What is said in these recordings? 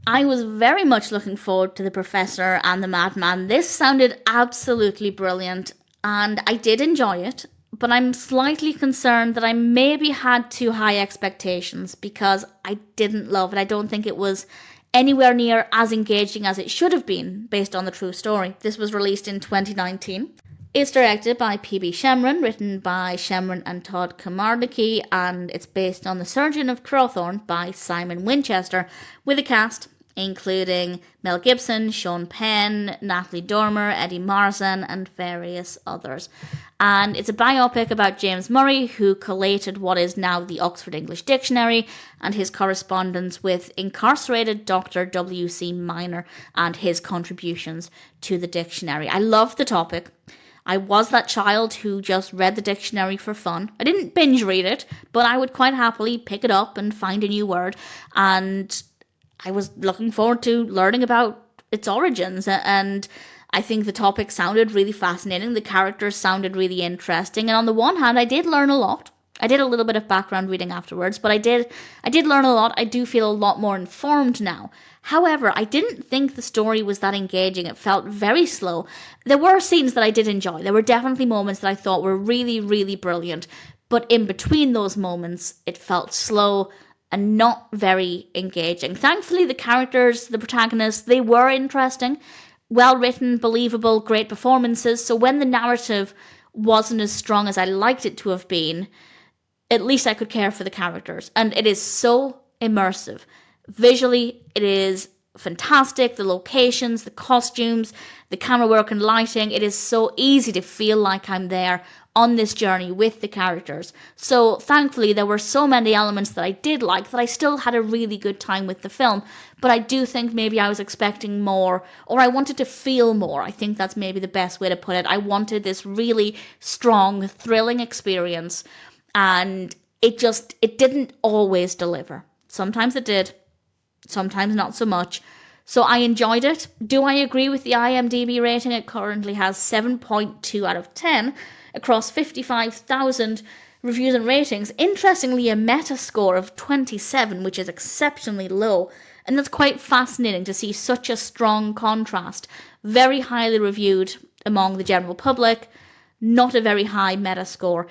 I was very much looking forward to the Professor and the Madman. This sounded absolutely brilliant, and I did enjoy it, but I'm slightly concerned that I maybe had too high expectations because I didn't love it. I don't think it was anywhere near as engaging as it should have been based on the true story. This was released in 2019. It's directed by P.B. Shemran, written by Shemran and Todd Kamarnicki, and it's based on The Surgeon of Crowthorne by Simon Winchester, with a cast including Mel Gibson, Sean Penn, Natalie Dormer, Eddie Marsan, and various others. And it's a biopic about James Murray, who collated what is now the Oxford English Dictionary and his correspondence with incarcerated Dr. W.C. Minor and his contributions to the dictionary. I love the topic. I was that child who just read the dictionary for fun. I didn't binge read it, but I would quite happily pick it up and find a new word, and I was looking forward to learning about its origins, and I think the topic sounded really fascinating. The characters sounded really interesting, and on the one hand, I did learn a lot. I did a little bit of background reading afterwards, but I did learn a lot. I do feel a lot more informed now. However, I didn't think the story was that engaging. It felt very slow. There were scenes that I did enjoy. There were definitely moments that I thought were really, really brilliant, but in between those moments, it felt slow and not very engaging. Thankfully, the characters, the protagonists, they were interesting, well written, believable, great performances. So when the narrative wasn't as strong as I liked it to have been, at least I could care for the characters. And it is so immersive. Visually, it is fantastic. The locations, the costumes, the camera work and lighting. It is so easy to feel like I'm there on this journey with the characters. So thankfully there were so many elements that I did like that I still had a really good time with the film. But I do think maybe I was expecting more, or I wanted to feel more. I think that's maybe the best way to put it. I wanted this really strong, thrilling experience, and it didn't always deliver. Sometimes it did, sometimes not so much. So I enjoyed it. Do I agree with the IMDb rating? It currently has 7.2 out of 10 across 55,000 reviews and ratings. Interestingly, a Metascore of 27, which is exceptionally low. And that's quite fascinating to see such a strong contrast. Very highly reviewed among the general public, not a very high Metascore.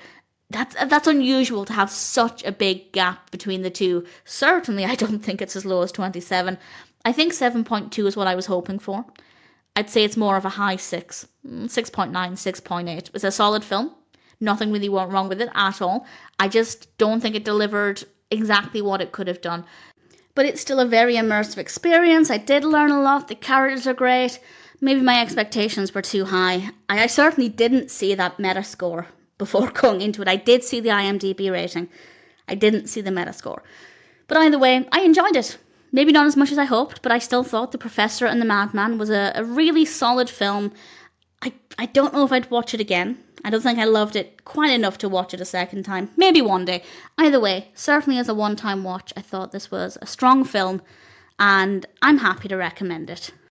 That's unusual to have such a big gap between the two. Certainly, I don't think it's as low as 27. I think 7.2 is what I was hoping for. I'd say it's more of a high 6. 6.9, 6.8. It's a solid film. Nothing really went wrong with it at all. I just don't think it delivered exactly what it could have done. But it's still a very immersive experience. I did learn a lot. The characters are great. Maybe my expectations were too high. I certainly didn't see that Metascore before going into it. I did see the IMDb rating. I didn't see the Metascore. But either way, I enjoyed it. Maybe not as much as I hoped, but I still thought The Professor and the Madman was a really solid film. I don't know if I'd watch it again. I don't think I loved it quite enough to watch it a second time. Maybe one day. Either way, certainly as a one-time watch, I thought this was a strong film, and I'm happy to recommend it.